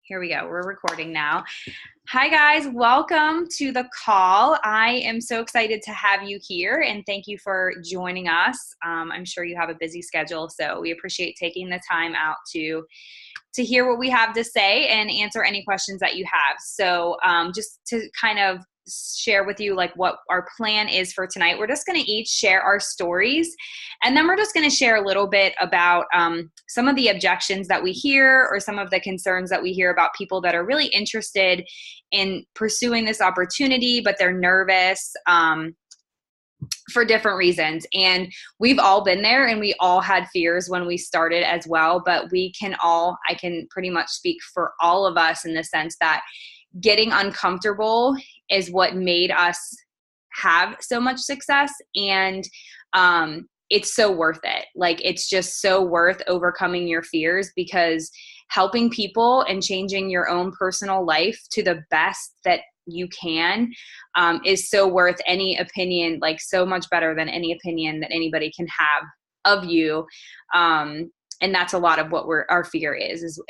Here we go. We're recording now. Hi, guys. Welcome to the call. I am so excited to have you here, and thank you for joining us. I'm sure you have a busy schedule, so we appreciate taking the time out to hear what we have to say and answer any questions that you have. So just to kind of share with you like what our plan is for tonight, we're just going to each share our stories, and then we're just going to share a little bit about some of the objections that we hear or some of the concerns that we hear about people that are really interested in pursuing this opportunity, but they're nervous for different reasons. And we've all been there, and we all had fears when we started as well, but I can pretty much speak for all of us in the sense that getting uncomfortable is what made us have so much success. And it's so worth it. Like, it's just so worth overcoming your fears, because helping people and changing your own personal life to the best that you can is so worth any opinion, like so much better than any opinion that anybody can have of you. And that's a lot of what our fear is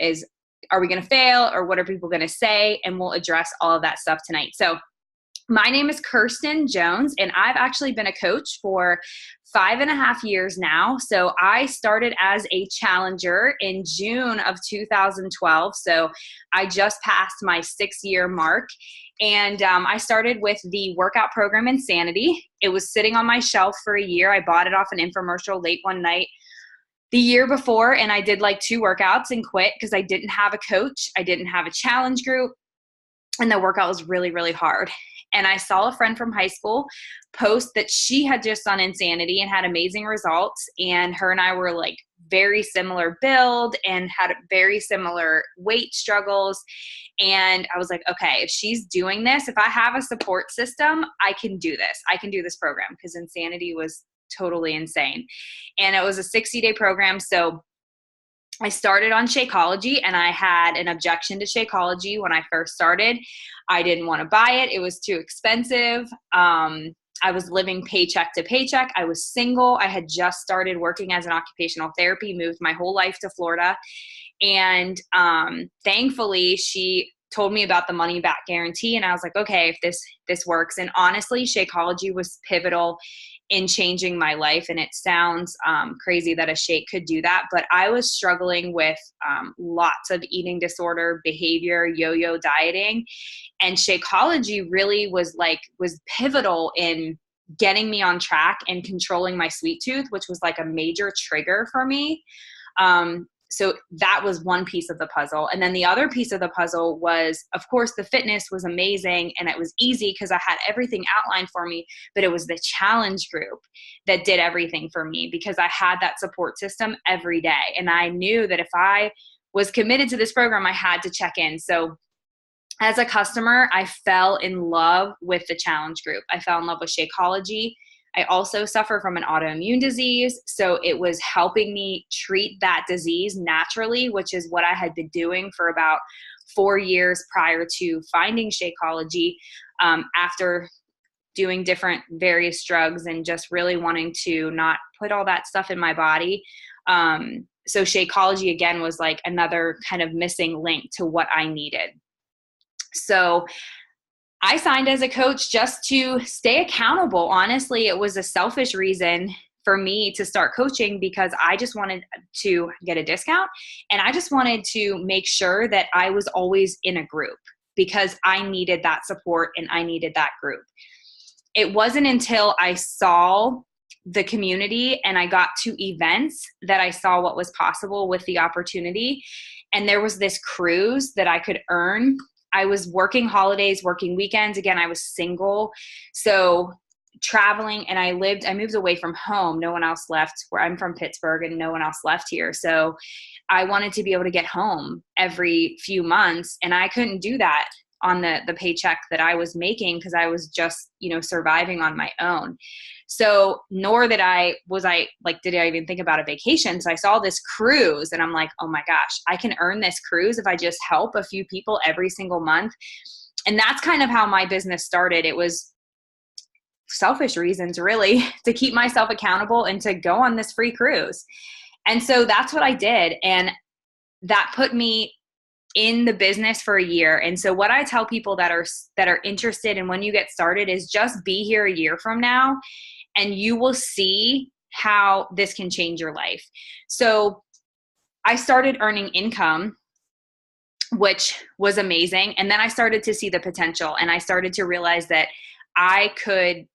are we going to fail, or what are people going to say? And we'll address all of that stuff tonight. So my name is Kirsten Jones, and I've actually been a coach for 5.5 years now. So I started as a challenger in June of 2012. So I just passed my 6-year mark. And I started with the workout program Insanity. It was sitting on my shelf for a year. I bought it off an infomercial late one night the year before, and I did like 2 workouts and quit because I didn't have a coach. I didn't have a challenge group, and the workout was really, really hard. And I saw a friend from high school post that she had just done Insanity and had amazing results. And her and I were like very similar build and had very similar weight struggles. And I was like, okay, if she's doing this, if I have a support system, I can do this. I can do this program, because Insanity was totally insane. And it was a 60-day program. So I started on Shakeology, and I had an objection to Shakeology when I first started. I didn't want to buy it. It was too expensive. I was living paycheck to paycheck. I was single. I had just started working as an occupational therapy, moved my whole life to Florida. And thankfully, she told me about the money back guarantee. And I was like, okay, if this works. And honestly, Shakeology was pivotal in changing my life. And it sounds crazy that a shake could do that, but I was struggling with lots of eating disorder, behavior, yo-yo dieting. And Shakeology really was pivotal in getting me on track and controlling my sweet tooth, which was like a major trigger for me. So that was one piece of the puzzle. And then the other piece of the puzzle was, of course, the fitness was amazing, and it was easy because I had everything outlined for me, but it was the challenge group that did everything for me, because I had that support system every day. And I knew that if I was committed to this program, I had to check in. So as a customer, I fell in love with the challenge group. I fell in love with Shakeology. I also suffer from an autoimmune disease, so it was helping me treat that disease naturally, which is what I had been doing for about 4 years prior to finding Shakeology, after doing different various drugs and just really wanting to not put all that stuff in my body. So Shakeology, again, was like another kind of missing link to what I needed. So I signed as a coach just to stay accountable. Honestly, it was a selfish reason for me to start coaching, because I just wanted to get a discount, and I just wanted to make sure that I was always in a group, because I needed that support and I needed that group. It wasn't until I saw the community and I got to events that I saw what was possible with the opportunity. And there was this cruise that I could earn. I was working holidays, working weekends. Again, I was single. So traveling, and I moved away from home. No one else left. Where I'm from Pittsburgh, and no one else left here. So I wanted to be able to get home every few months, and I couldn't do that on the paycheck that I was making, because I was just, surviving on my own. So nor did I even think about a vacation. So I saw this cruise, and I'm like, oh my gosh, I can earn this cruise if I just help a few people every single month. And that's kind of how my business started. It was selfish reasons, really, to keep myself accountable and to go on this free cruise. And so that's what I did. And that put me in the business for a year. And so what I tell people that are interested in when you get started is just be here a year from now and you will see how this can change your life. So I started earning income, which was amazing. And then I started to see the potential, and I started to realize that I could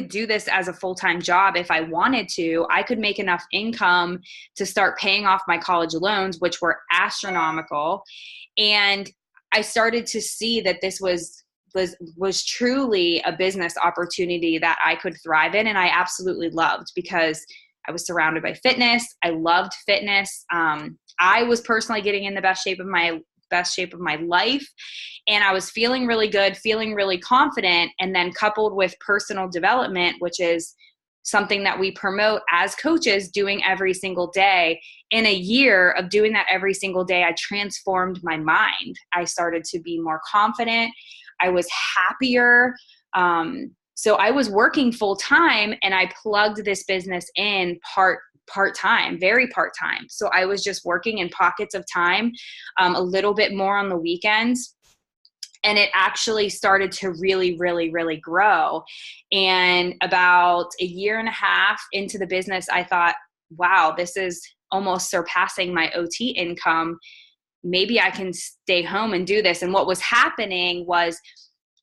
do this as a full-time job if I wanted to. I could make enough income to start paying off my college loans, which were astronomical. And I started to see that this was truly a business opportunity that I could thrive in, and I absolutely loved, because I was surrounded by fitness. I loved fitness. I was personally getting in the best shape of my life, and I was feeling really good, feeling really confident. And then coupled with personal development, which is something that we promote as coaches, doing every single day. In a year of doing that every single day, I transformed my mind. I started to be more confident. I was happier. So I was working full time, and I plugged this business in part-time, very part-time. So I was just working in pockets of time, a little bit more on the weekends. And it actually started to really, really, really grow. And about a year and a half into the business, I thought, wow, this is almost surpassing my OT income. Maybe I can stay home and do this. And what was happening was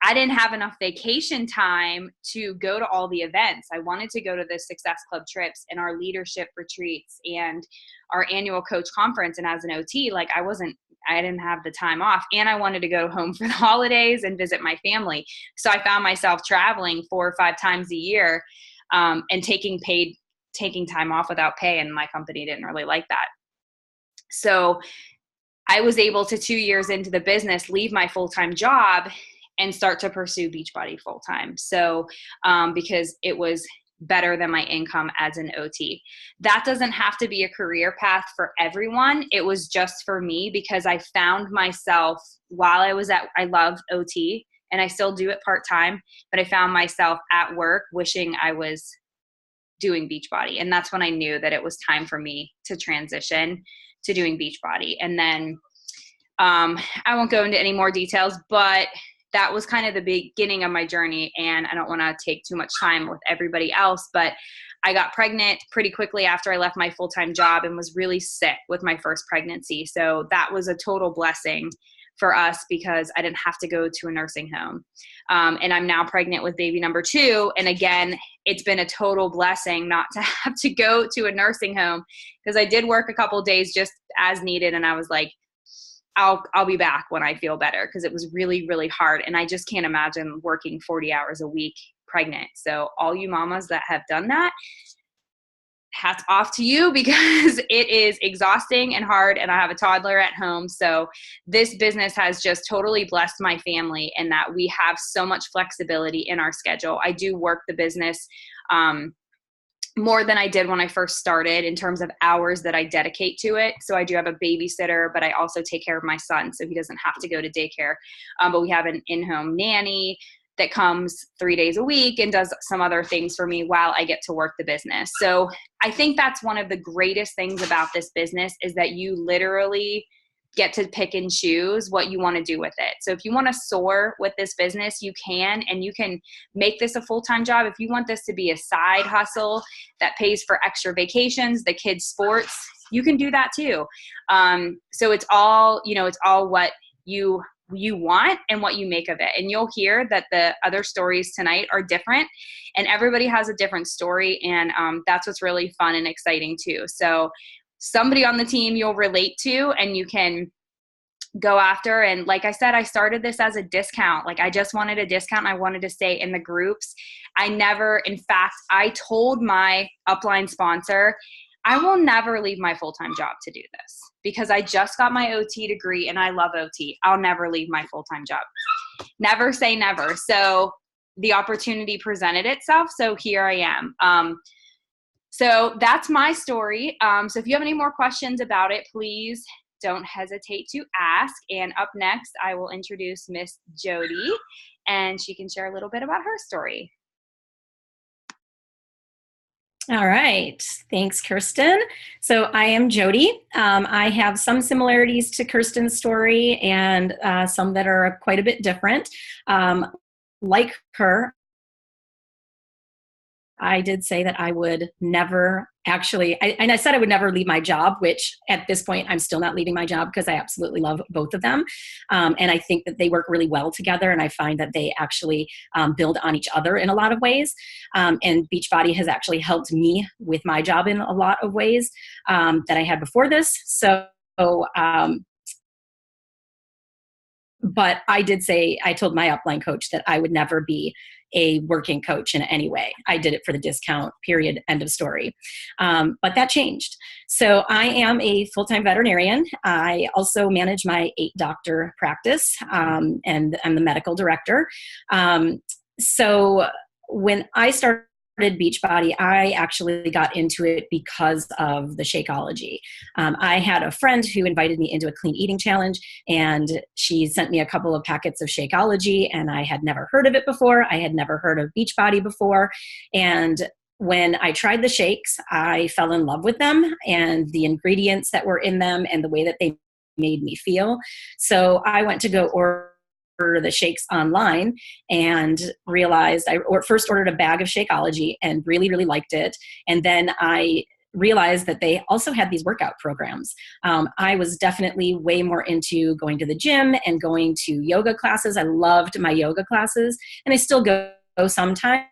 I didn't have enough vacation time to go to all the events. I wanted to go to the Success Club trips and our leadership retreats and our annual coach conference. And as an OT, like I didn't have the time off, and I wanted to go home for the holidays and visit my family. So I found myself traveling 4 or 5 times a year, and taking time off without pay. And my company didn't really like that. So I was able to, 2 years into the business, leave my full-time job and start to pursue Beachbody full-time. So, because it was better than my income as an OT. That doesn't have to be a career path for everyone. It was just for me, because I found myself while I love OT, and I still do it part-time, but I found myself at work wishing I was doing Beachbody. And that's when I knew that it was time for me to transition to doing Beachbody. And then, I won't go into any more details, but that was kind of the beginning of my journey. And I don't want to take too much time with everybody else, but I got pregnant pretty quickly after I left my full-time job and was really sick with my first pregnancy. So that was a total blessing for us, because I didn't have to go to a nursing home. And I'm now pregnant with baby number 2. And again, it's been a total blessing not to have to go to a nursing home, because I did work a couple of days just as needed. And I was like, I'll be back when I feel better, because it was really, really hard. And I just can't imagine working 40 hours a week pregnant. So all you mamas that have done that, hats off to you, because it is exhausting and hard. And I have a toddler at home. So this business has just totally blessed my family, in that we have so much flexibility in our schedule. I do work the business, more than I did when I first started in terms of hours that I dedicate to it. So I do have a babysitter, but I also take care of my son, so he doesn't have to go to daycare. But we have an in-home nanny that comes 3 days a week and does some other things for me while I get to work the business. So I think that's one of the greatest things about this business, is that you literally get to pick and choose what you want to do with it. So if you want to soar with this business, you can, and you can make this a full-time job. If you want this to be a side hustle that pays for extra vacations, the kids' sports, you can do that too. So it's all what you want and what you make of it. And you'll hear that the other stories tonight are different, and everybody has a different story. And that's what's really fun and exciting too. So somebody on the team you'll relate to and you can go after. And like I said, I started this as a discount. Like I just wanted a discount. I wanted to stay in the groups. In fact, I told my upline sponsor, I will never leave my full-time job to do this, because I just got my OT degree and I love OT. I'll never leave my full-time job. Never say never. So the opportunity presented itself. So here I am. So that's my story. So if you have any more questions about it, please don't hesitate to ask. And up next, I will introduce Miss Jody, and she can share a little bit about her story. All right. Thanks, Kirsten. So I am Jody. I have some similarities to Kirsten's story and some that are quite a bit different. Like her, I did say that I would never and I said I would never leave my job, which at this point I'm still not leaving my job because I absolutely love both of them. And I think that they work really well together. And I find that they actually build on each other in a lot of ways. And Beachbody has actually helped me with my job in a lot of ways that I had before this. Um, but I did say, I told my upline coach that I would never be a working coach in any way. I did it for the discount, period, end of story. But that changed. So I am a full-time veterinarian. I also manage my 8-doctor practice, and I'm the medical director. So when I started Beachbody, I actually got into it because of the Shakeology. I had a friend who invited me into a clean eating challenge, and she sent me a couple of packets of Shakeology, and I had never heard of it before. I had never heard of Beachbody before. And when I tried the shakes, I fell in love with them and the ingredients that were in them and the way that they made me feel. So I went to go order the shakes online and realized first ordered a bag of Shakeology and really, really liked it. And then I realized that they also had these workout programs. I was definitely way more into going to the gym and going to yoga classes. I loved my yoga classes, and I still go sometimes.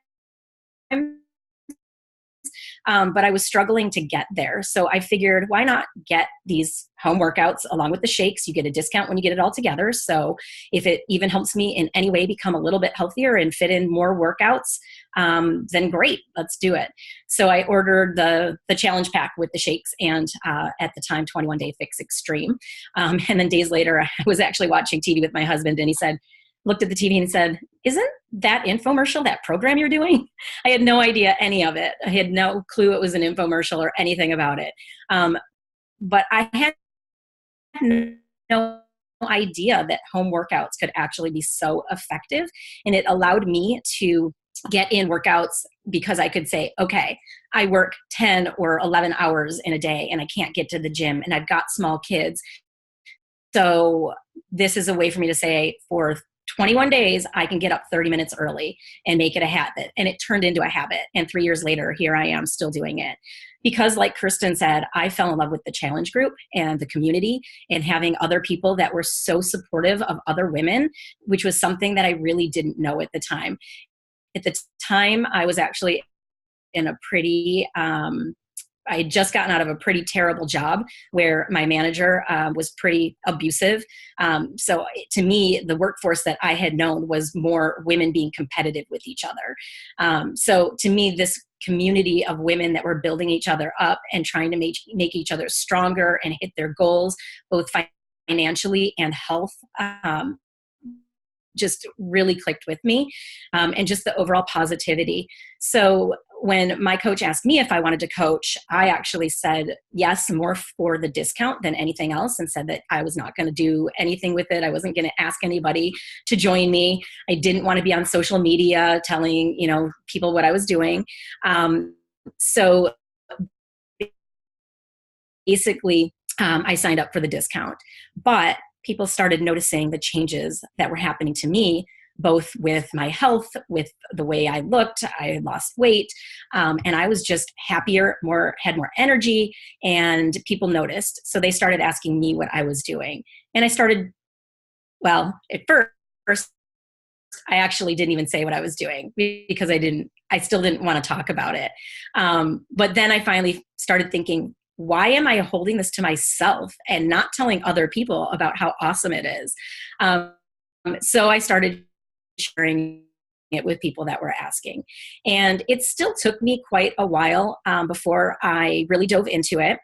But I was struggling to get there. So I figured, why not get these home workouts along with the shakes? You get a discount when you get it all together. So if it even helps me in any way become a little bit healthier and fit in more workouts, then great, let's do it. So I ordered the challenge pack with the shakes and at the time 21 Day Fix Extreme. And then days later, I was actually watching TV with my husband, and he looked at the TV and said, "Isn't that infomercial that program you're doing?" I had no idea any of it. I had no clue it was an infomercial or anything about it. But I had no idea that home workouts could actually be so effective. And it allowed me to get in workouts because I could say, okay, I work 10 or 11 hours in a day and I can't get to the gym and I've got small kids. So this is a way for me to say, for 21 days, I can get up 30 minutes early and make it a habit. And it turned into a habit. And 3 years later, here I am still doing it. Because like Kirsten said, I fell in love with the challenge group and the community and having other people that were so supportive of other women, which was something that I really didn't know at the time. At the time, I was actually in a pretty I had just gotten out of a pretty terrible job where my manager was pretty abusive. So to me, the workforce that I had known was more women being competitive with each other. So to me, this community of women that were building each other up and trying to make each other stronger and hit their goals, both financially and health, just really clicked with me, and just the overall positivity. So when my coach asked me if I wanted to coach, I actually said yes, more for the discount than anything else, and said that I was not going to do anything with it. I wasn't going to ask anybody to join me. I didn't want to be on social media telling, people what I was doing. So basically, I signed up for the discount. But people started noticing the changes that were happening to me, both with my health, with the way I looked. I had lost weight, and I was just happier, had more energy, and people noticed. So they started asking me what I was doing. And at first, I actually didn't even say what I was doing because I still didn't want to talk about it. But then I finally started thinking, why am I holding this to myself and not telling other people about how awesome it is? So I started sharing it with people that were asking. And it still took me quite a while before I really dove into it.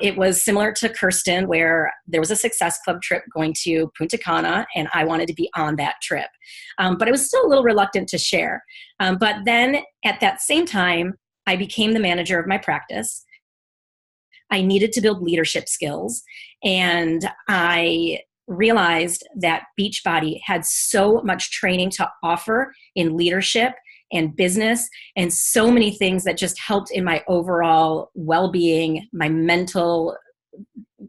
It was similar to Kirsten, where there was a Success Club trip going to Punta Cana, and I wanted to be on that trip. But I was still a little reluctant to share. But then at that same time, I became the manager of my practice. I needed to build leadership skills, and I realized that Beachbody had so much training to offer in leadership and business, and so many things that just helped in my overall well-being, my mental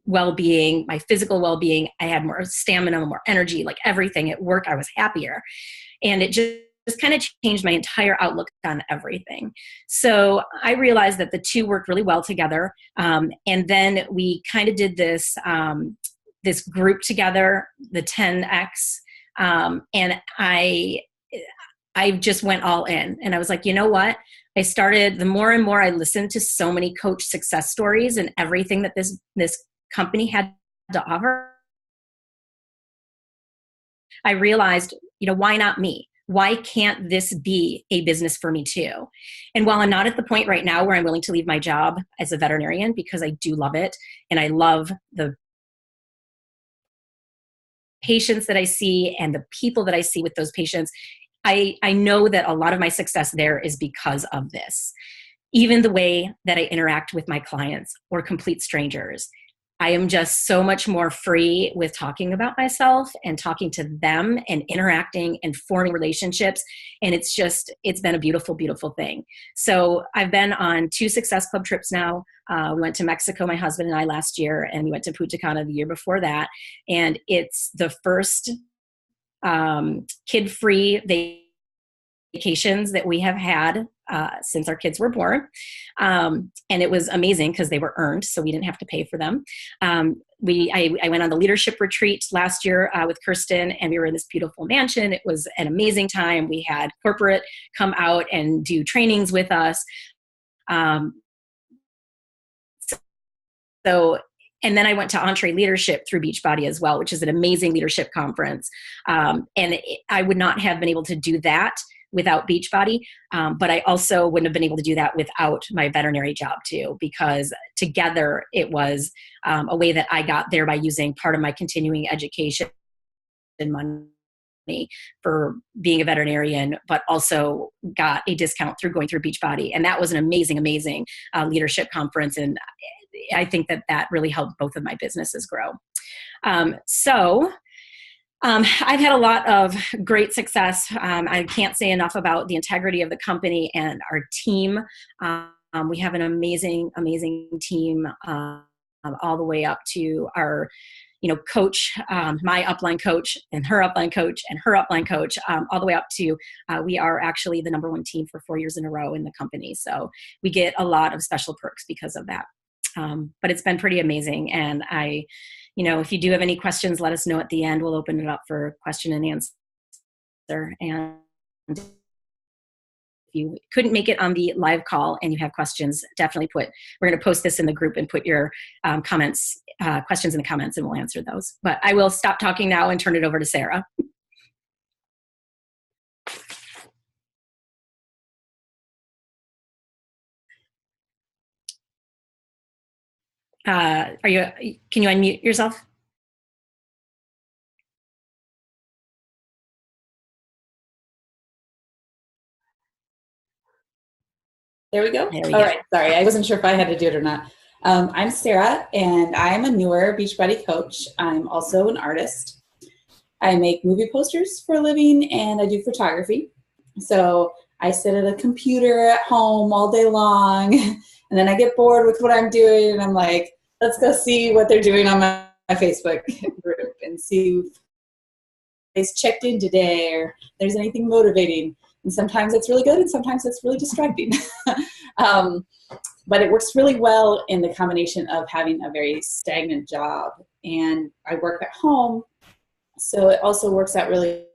well-being, my physical well-being. I had more stamina, more energy, like everything at work. I was happier. And it just kind of changed my entire outlook on everything. So I realized that the two worked really well together. And then we kind of did this, this group together, the 10X. And I just went all in, and I was like, you know what? I started, the more and more I listened to so many coach success stories and everything that this company had to offer, I realized, why not me? Why can't this be a business for me too? And while I'm not at the point right now where I'm willing to leave my job as a veterinarian, because I do love it, and I love the patients that I see and the people that I see with those patients, I know that a lot of my success there is because of this. Even the way that I interact with my clients or complete strangers, I am just so much more free with talking about myself and talking to them and interacting and forming relationships. And it's been a beautiful, beautiful thing. So I've been on 2 Success Club trips now. We went to Mexico, my husband and I, last year, and we went to Punta Cana the year before that. And it's the first kid-free vacations that we have had since our kids were born. And it was amazing because they were earned, so we didn't have to pay for them. I went on the leadership retreat last year with Kirsten, and we were in this beautiful mansion. It was an amazing time. We had corporate come out and do trainings with us. And then I went to EntreLeadership through Beachbody as well, which is an amazing leadership conference. I would not have been able to do that without Beachbody, but I also wouldn't have been able to do that without my veterinary job too, because together it was a way that I got there by using part of my continuing education and money for being a veterinarian, but also got a discount through going through Beachbody. And that was an amazing, amazing leadership conference. And I think that really helped both of my businesses grow. I've had a lot of great success. I can't say enough about the integrity of the company and our team. We have an amazing, amazing team, all the way up to our, coach, my upline coach and her upline coach and her upline coach, all the way up to, we are actually the #1 team for 4 years in a row in the company. So we get a lot of special perks because of that. But it's been pretty amazing. And if you do have any questions, let us know at the end. We'll open it up for question and answer. And if you couldn't make it on the live call and you have questions, definitely we're going to post this in the group and put your questions in the comments, and we'll answer those. But I will stop talking now and turn it over to Sarah. Can you unmute yourself? There we go. All right. Sorry, I wasn't sure if I had to do it or not. I'm Sarah, and I'm a newer Beachbody coach. I'm also an artist. I make movie posters for a living, and I do photography. So I sit at a computer at home all day long, and then I get bored with what I'm doing, and I'm like, let's go see what they're doing on my Facebook group and see if they've checked in today or if there's anything motivating. And sometimes it's really good, and sometimes it's really distracting. But it works really well in the combination of having a very stagnant job, and I work at home, so it also works out really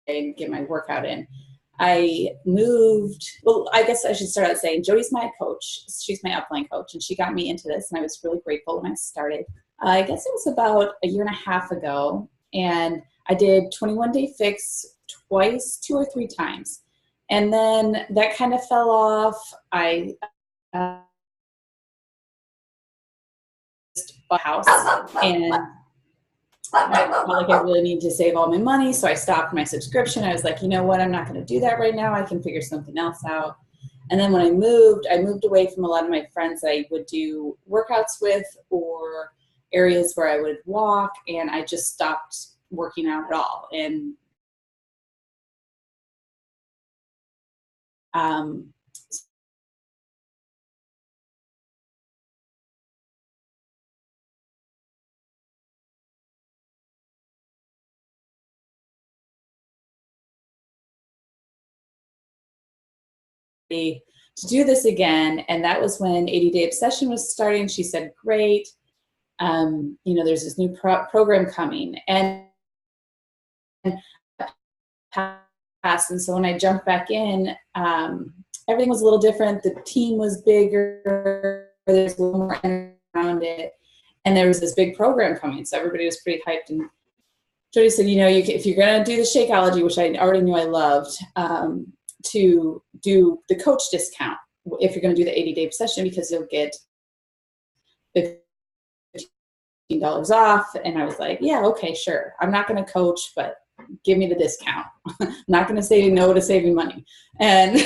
and get my workout in. I guess I should start out saying Jody's my coach. She's my upline coach, and she got me into this, and I was really grateful when I started. I guess it was about a year and a half ago, and I did 21 Day Fix twice, 2 or 3 times. And then that kind of fell off. I just bought a house, and I felt like I really need to save all my money, so I stopped my subscription. I was like, you know what, I'm not going to do that right now. I can figure something else out. And then when I moved away from a lot of my friends that I would do workouts with or areas where I would walk, and I just stopped working out at all. And Um, to do this again. And that was when 80 Day Obsession was starting. She said, great. There's this new program coming. And passed. And so when I jumped back in, everything was a little different. The team was bigger. There's a little more energy around it. And there was this big program coming. So everybody was pretty hyped. And Jody said, if you're going to do the Shakeology, which I already knew I loved, to do the coach discount if you're going to do the 80 Day Obsession, because you'll get $15 off. And I was like, yeah, okay, sure. I'm not going to coach, but give me the discount. I'm not going to say no to saving money. And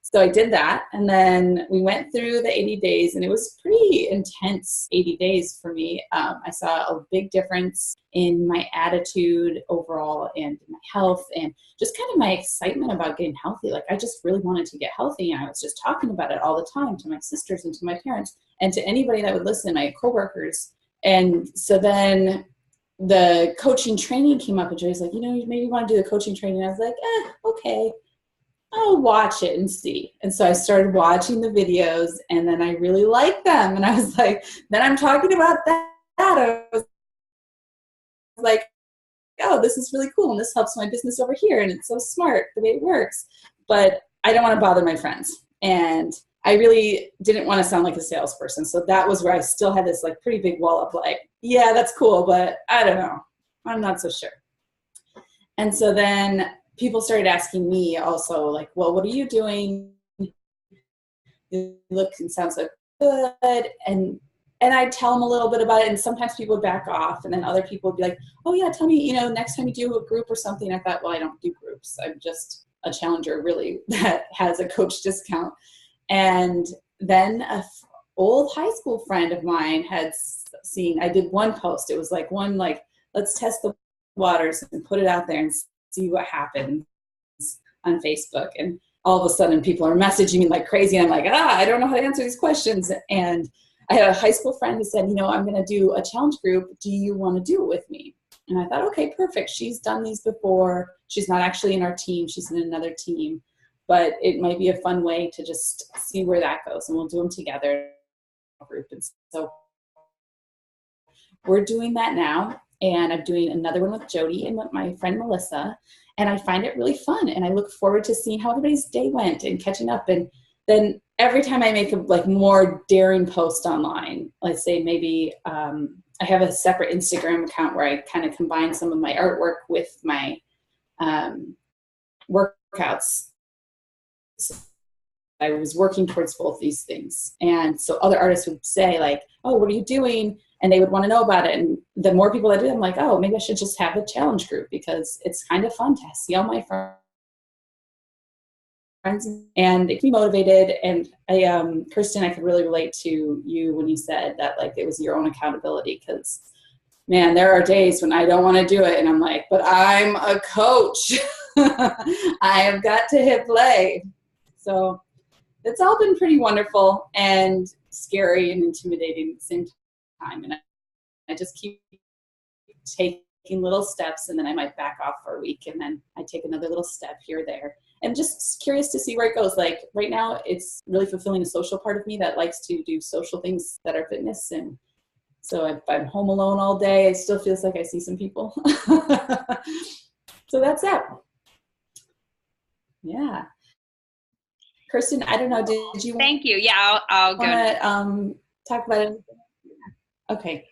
so I did that. And then we went through the 80 days, and it was pretty intense 80 days for me. I saw a big difference in my attitude overall and my health, and just kind of my excitement about getting healthy. Like, I just really wanted to get healthy. And I was just talking about it all the time to my sisters and to my parents and to anybody that would listen, my coworkers. And so then the coaching training came up, and Joey's like, maybe you want to do the coaching training. I was like, okay, I'll watch it and see. And so I started watching the videos, and then I really liked them. And I was like, then I'm talking about that. I was like, oh, this is really cool. And this helps my business over here. And it's so smart the way it works. But I don't want to bother my friends. And I really didn't want to sound like a salesperson. So that was where I still had this like pretty big wall of like, yeah, that's cool, but I don't know. I'm not so sure. And so then people started asking me also like, well, what are you doing? You look and sound so good. And I'd tell them a little bit about it. And sometimes people would back off. And then other people would be like, oh yeah, tell me, next time you do a group or something. I thought, well, I don't do groups. I'm just a challenger really that has a coach discount. And then a old high school friend of mine had seen, I did one post. It was like let's test the waters and put it out there and see what happens on Facebook. And all of a sudden people are messaging me like crazy. And I'm like, I don't know how to answer these questions. And I had a high school friend who said, I'm going to do a challenge group. Do you want to do it with me? And I thought, okay, perfect. She's done these before. She's not actually in our team. She's in another team. But it might be a fun way to just see where that goes. And we'll do them together. And so we're doing that now. And I'm doing another one with Jody and with my friend Melissa. And I find it really fun. And I look forward to seeing how everybody's day went and catching up. And then every time I make a more daring post online, let's say maybe I have a separate Instagram account where I kind of combine some of my artwork with my workouts. So I was working towards both these things. And so other artists would say like, oh, what are you doing? And they would want to know about it. And the more people that do, I'm like, oh, maybe I should just have a challenge group because it's kind of fun to see all my friends and it keeps me motivated. And Kirsten, I could really relate to you when you said that like it was your own accountability, because man, there are days when I don't want to do it and I'm like, but I'm a coach. I have got to hit play. So it's all been pretty wonderful and scary and intimidating at the same time. And I just keep taking little steps, and then I might back off for a week, and then I take another little step here or there. And just curious to see where it goes. Like right now, it's really fulfilling the social part of me that likes to do social things that are fitness. And so if I'm home alone all day, it still feels like I see some people. So that's that. Yeah. Kirsten, I don't know, did you Thank you. Yeah, I'll go. Want to talk about it? Okay.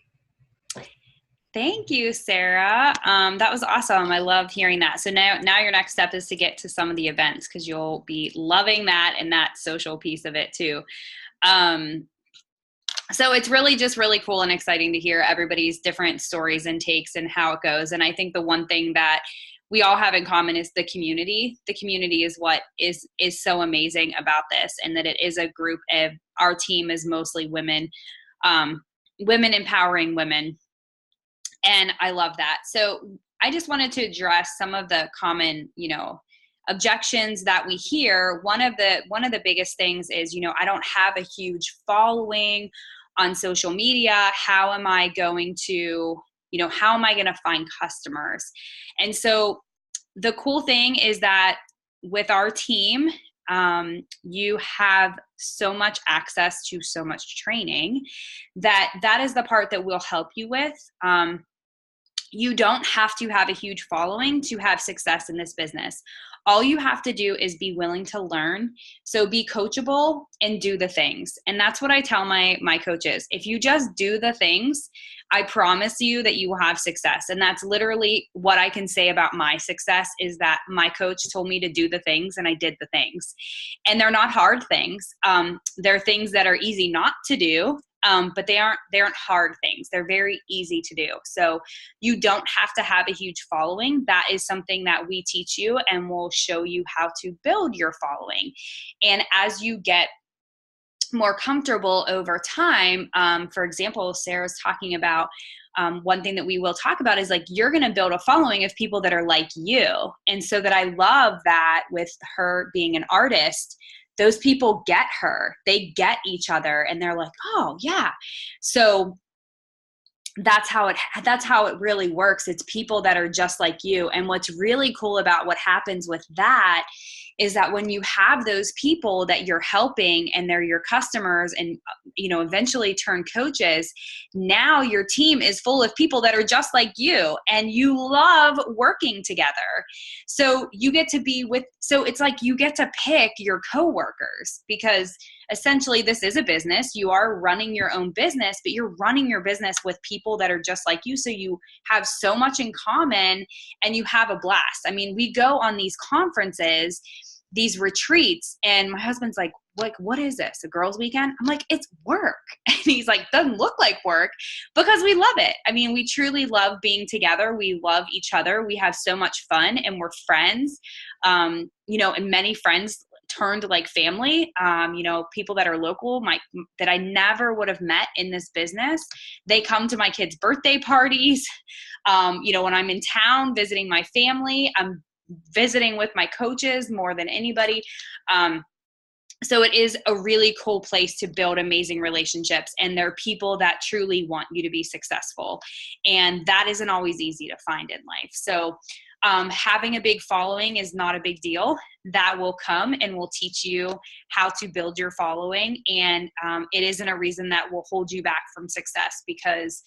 Thank you, Sarah. That was awesome. I loved hearing that. So now your next step is to get to some of the events, because you'll be loving that and that social piece of it too. So it's really just really cool and exciting to hear everybody's different stories and takes and how it goes. And I think the one thing that we all have in common is the community. The community is what is so amazing about this, and that it is a group of, our team is mostly women, women empowering women. And I love that. So I just wanted to address some of the common, objections that we hear, one of the biggest things is, I don't have a huge following on social media. How am I going to find customers? And so the cool thing is that with our team, you have so much access to so much training that is the part that we'll help you with. You don't have to have a huge following to have success in this business. All you have to do is be willing to learn. So be coachable and do the things. And that's what I tell my coaches. If you just do the things, I promise you that you will have success. And that's literally what I can say about my success, is that my coach told me to do the things and I did the things. And they're not hard things. They're things that are easy not to do. But they aren't hard things. They're very easy to do. So you don't have to have a huge following. That is something that we teach you, and we'll show you how to build your following. And as you get more comfortable over time, for example, Sarah's talking about, one thing that we will talk about is, like, you're going to build a following of people that are like you. And so that I love that with her being an artist, those people get her, they get each other, and they're like, oh yeah. So that's how it really works. It's people that are just like you. And what's really cool about what happens with that is that when you have those people that you're helping and they're your customers and, eventually turn coaches, now your team is full of people that are just like you and you love working together. So you get to so it's like you get to pick your coworkers, because essentially this is a business. You are running your own business, but you're running your business with people that are just like you. So you have so much in common and you have a blast. I mean, we go on these conferences, these retreats, and my husband's like, what is this? A girls' weekend? I'm like, it's work. And he's like, doesn't look like work, because we love it. I mean, we truly love being together. We love each other. We have so much fun and we're friends. And many friends turned like family, people that are local, that I never would have met in this business. They come to my kids' birthday parties. When I'm in town visiting my family, I'm visiting with my coaches more than anybody. So it is a really cool place to build amazing relationships. And there are people that truly want you to be successful. And that isn't always easy to find in life. So having a big following is not a big deal. That will come, and will teach you how to build your following. And it isn't a reason that will hold you back from success, because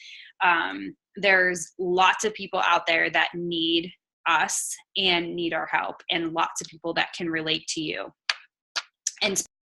there's lots of people out there that need us and need our help, and lots of people that can relate to you. And